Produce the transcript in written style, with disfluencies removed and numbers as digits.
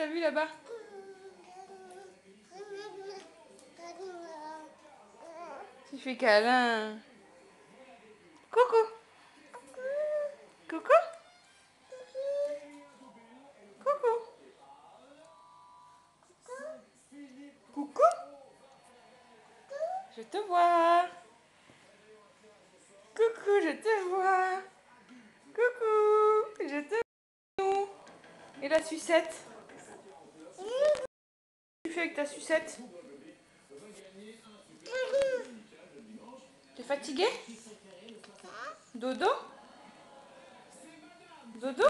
t'as vu là-bas? Tu fais câlin. Coucou. Coucou. Coucou. Coucou. Je te vois. Coucou, je te vois. Coucou, je te vois. Et la sucette? Qu'est-ce que tu fais avec ta sucette? T'es fatigué? Dodo? Dodo?